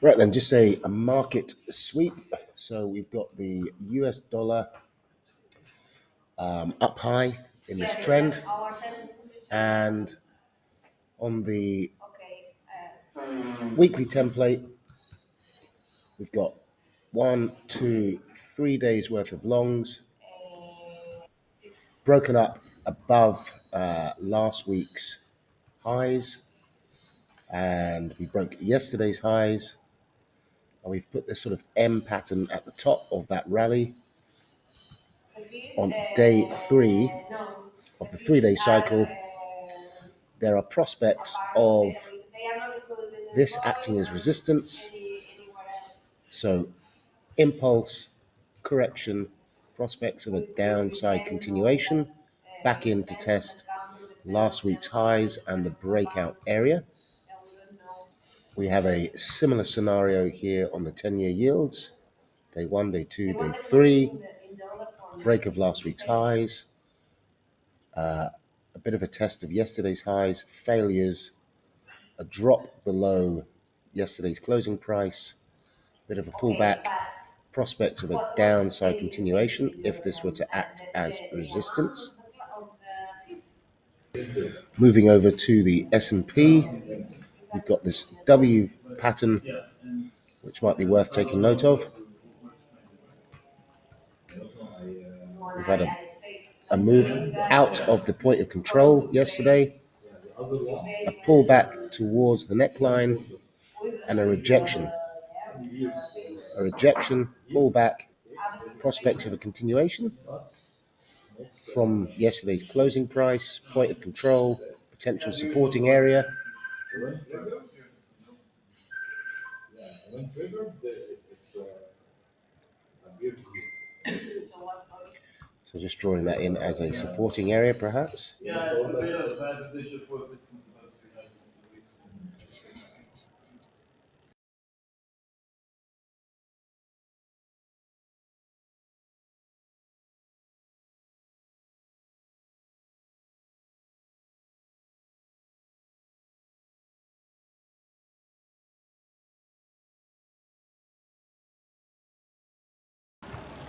Right then, just a market sweep. So we've got the US dollar up high in this trend, and on the weekly template, we've got 1, 2, 3 days worth of longs broken up above last week's highs, and we broke yesterday's highs, and we've put this sort of M pattern at the top of that rally on day 3 of the 3-day cycle. There are prospects of this acting as resistance, so impulse, correction, prospects of a downside continuation, back in to test last week's highs and the breakout area. We have a similar scenario here on the 10-year yields. Day 1, day 2, day 3, break of last week's highs, a bit of a test of yesterday's highs, failures, a drop below yesterday's closing price, bit of a pullback, prospects of a downside continuation if this were to act as resistance. Moving over to the S&P, we've got this W pattern, which might be worth taking note of. We've had a move out of the point of control yesterday, a pullback towards the neckline, and a rejection. A rejection, pullback, prospects of a continuation from yesterday's closing price, point of control, potential supporting area. So just drawing that in as a supporting area, perhaps.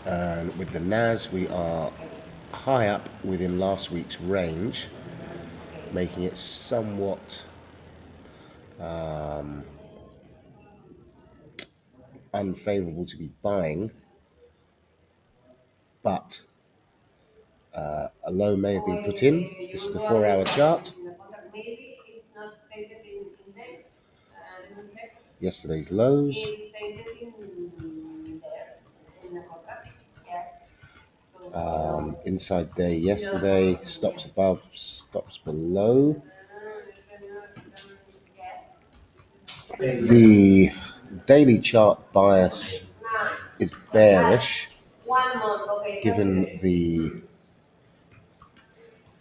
And with the NAS, we are high up within last week's range, making it somewhat unfavorable to be buying, but a low may have been put in. This is the 4-hour chart. Yesterday's lows. Inside day yesterday, stops above, stops below. The daily chart bias is bearish, given the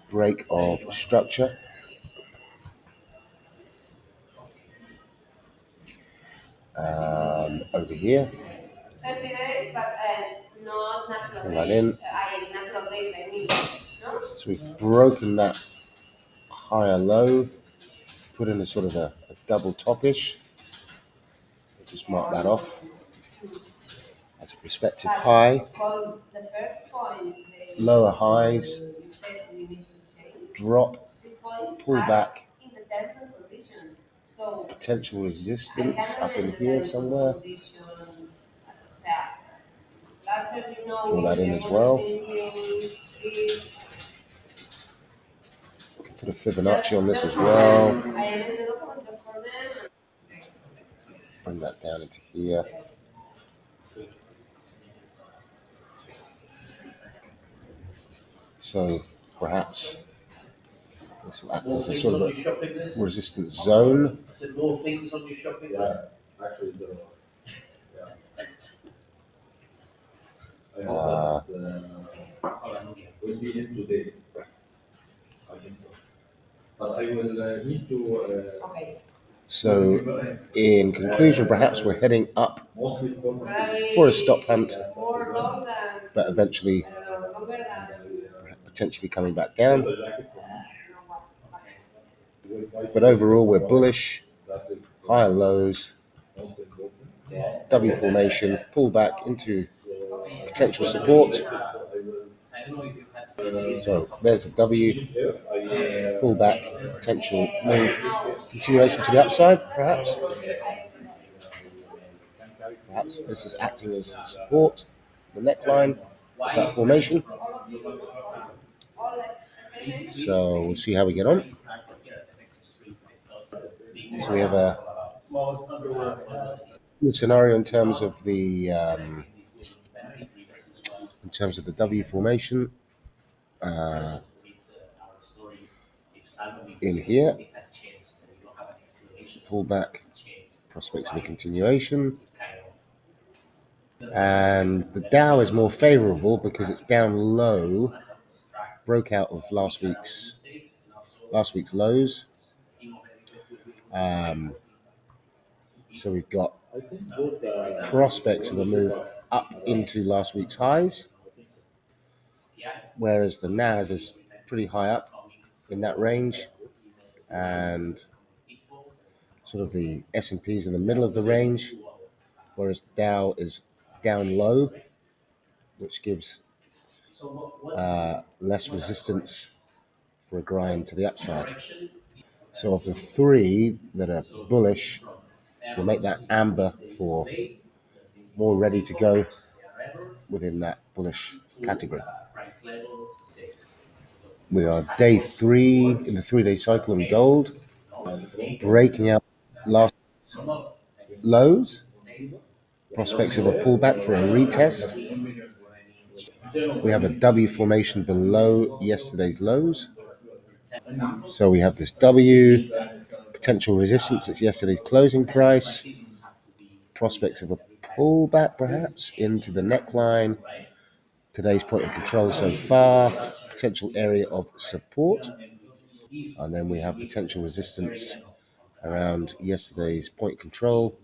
break of structure. Over here, pull that in. So we've broken that higher low, put in a sort of a double topish. Just mark that off as a prospective high. Lower highs, drop, pull back, potential resistance up in here somewhere. Draw that in as well. Put a Fibonacci on this as well. Bring that down into here. So perhaps this will act as a sort of a resistance zone. I said more things on your shopping list. Actually, will be in today. I think so. But I will need to. So, in conclusion, perhaps we're heading up for a stop hunt, but eventually potentially coming back down. But overall, we're bullish, higher lows, W formation, pull back into potential support. So there's a W, pull back, potential move, continuation to the upside, perhaps. Perhaps this is acting as support, the neckline of that formation. So we'll see how we get on. So we have a scenario in terms of the W formation uh, in here. Pull back, prospects of a continuation. And the Dow is more favorable because it's down low, broke out of last week's lows. So we've got prospects of a move up into last week's highs, whereas the NAS is pretty high up in that range, and sort of the S&P is in the middle of the range, whereas the Dow is down low, which gives less resistance for a grind to the upside. So of the three that are bullish, we'll make that amber for more ready to go within that bullish category. We are day 3 in the 3-day cycle in gold, breaking out last lows, prospects of a pullback for a retest. We have a W formation below yesterday's lows. So we have this W, potential resistance at yesterday's closing price, prospects of a pullback perhaps into the neckline, today's point of control so far, potential area of support, and then we have potential resistance around yesterday's point control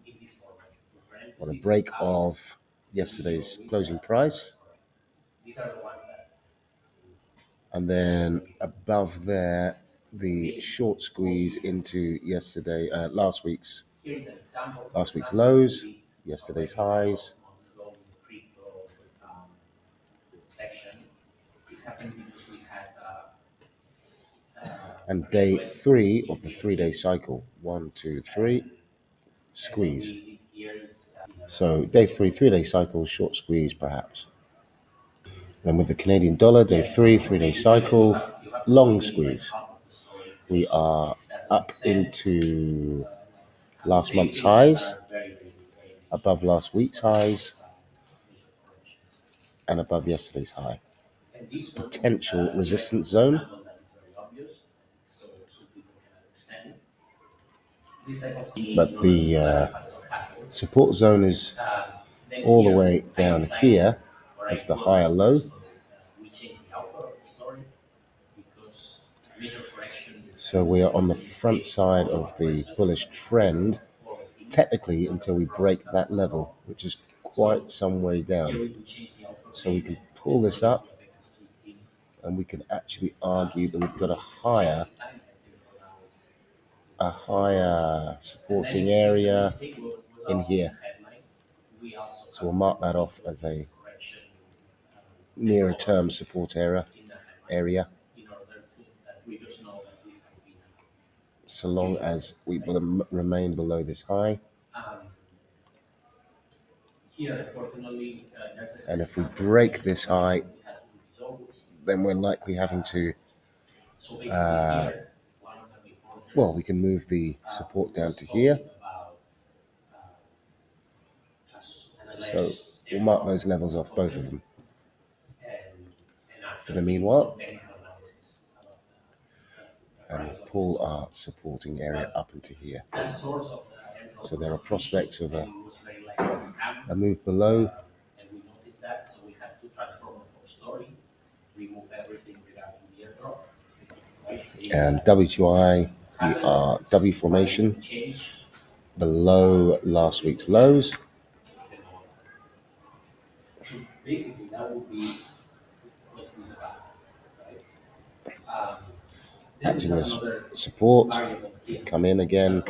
on a break of yesterday's closing price. And then above there, the short squeeze into last week's lows, yesterday's highs. And day 3 of the 3-day cycle. 1, 2, 3, squeeze. So day 3, 3-day cycle, short squeeze perhaps. Then with the Canadian dollar, day 3, 3-day cycle, long squeeze. We are up into last month's highs, above last week's highs, and above yesterday's high. Potential resistance zone. But the support zone is all the way down here as the higher low. So we are on the front side of the bullish trend, technically until we break that level, which is quite some way down. So we can pull this up, and we can actually argue that we've got a higher supporting area in here. So we'll mark that off as a nearer term support area. So long as we remain below this high. And if we break this high, then we're likely having to, we can move the support down to here. So we'll mark those levels off, both of them. For the meanwhile, and pull our supporting area up into here. So there are prospects of a move below. And WTI, we are W formation below last week's lows. Acting as support, come in again,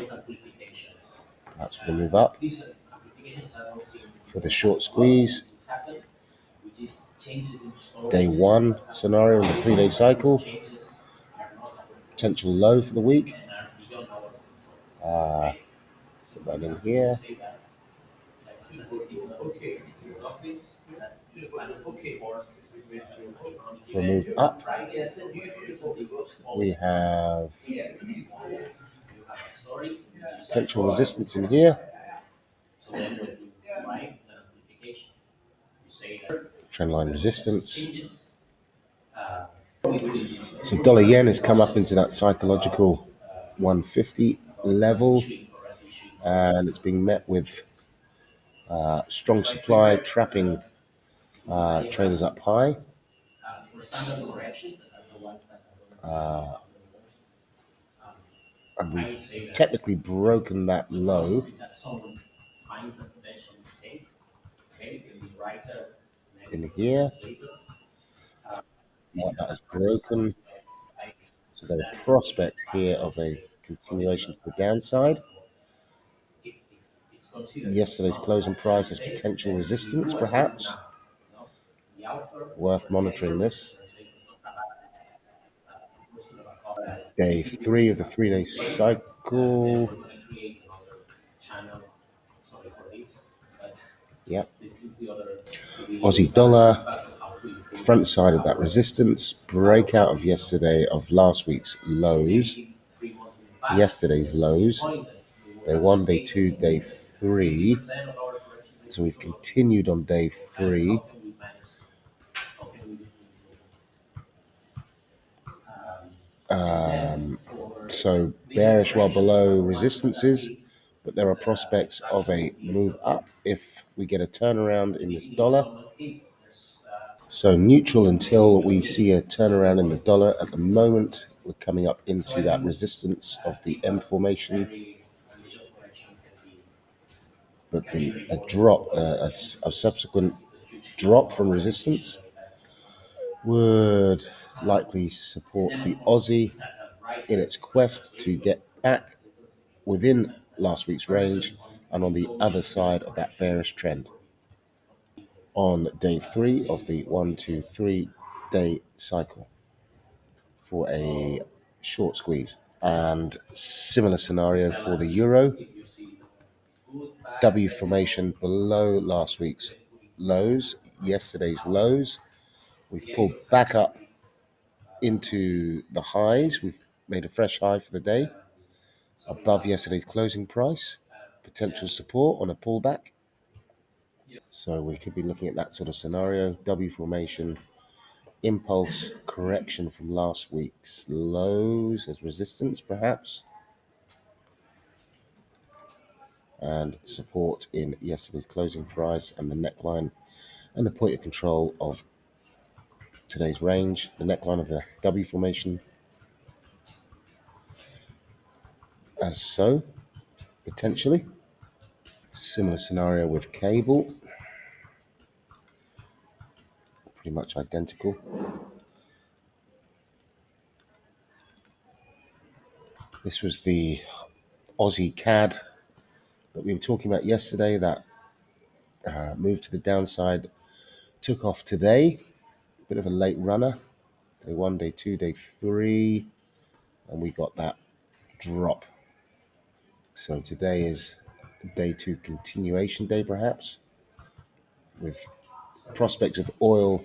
perhaps for the move up. for the short squeeze. Day one scenario in the 3-day cycle. Potential low for the week. Put that in here. For a move up, we have potential resistance in here. Trendline resistance. So dollar yen has come up into that psychological 150 level, and it's being met with strong supply trapping traders up high. And we've technically broken that low. In here, that is broken. So there are prospects here of a continuation to the downside. Yesterday's closing price has potential resistance, perhaps. Worth monitoring this. Day 3 of the 3-day cycle. Yep. Aussie dollar, front side of that resistance, breakout of last week's lows, yesterday's lows, day 1, day 2, day 3. So we've continued on day 3. So bearish while below resistances, but there are prospects of a move up if we get a turnaround in this dollar. So neutral until we see a turnaround in the dollar. At the moment, we're coming up into that resistance of the M formation. But a subsequent drop from resistance would likely support the Aussie in its quest to get back within last week's range and on the other side of that bearish trend. On day 3 of the 1, 2, 3 day cycle for a short squeeze. And similar scenario for the euro. W formation below last week's lows, yesterday's lows. We've pulled back up into the highs. We've made a fresh high for the day above yesterday's closing price. Potential support on a pullback. So we could be looking at that sort of scenario. W formation, impulse correction from last week's lows as resistance perhaps, and support in yesterday's closing price and the neckline and the point of control of today's range, the neckline of the W formation as so, potentially. Similar scenario with cable, pretty much identical. This was the Aussie CAD that we were talking about yesterday that moved to the downside, took off today. Bit of a late runner. Day 1, day 2, day 3, and we got that drop. So today is day 2 continuation day, perhaps, with prospects of oil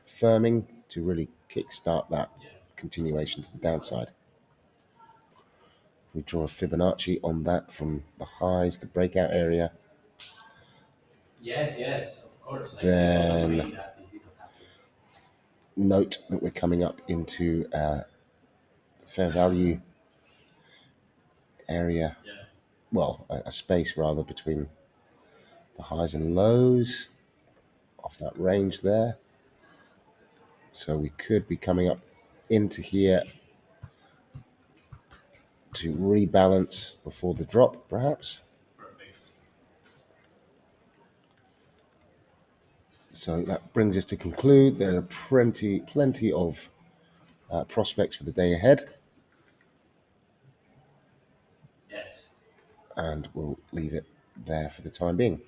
firming to really kickstart that continuation to the downside. We draw a Fibonacci on that from the highs, the breakout area. Yes, of course. Then note that we're coming up into fair value area, well, a space rather between the highs and lows of that range there. So we could be coming up into here to rebalance before the drop, perhaps. So that brings us to conclude. There are plenty of prospects for the day ahead. And we'll leave it there for the time being.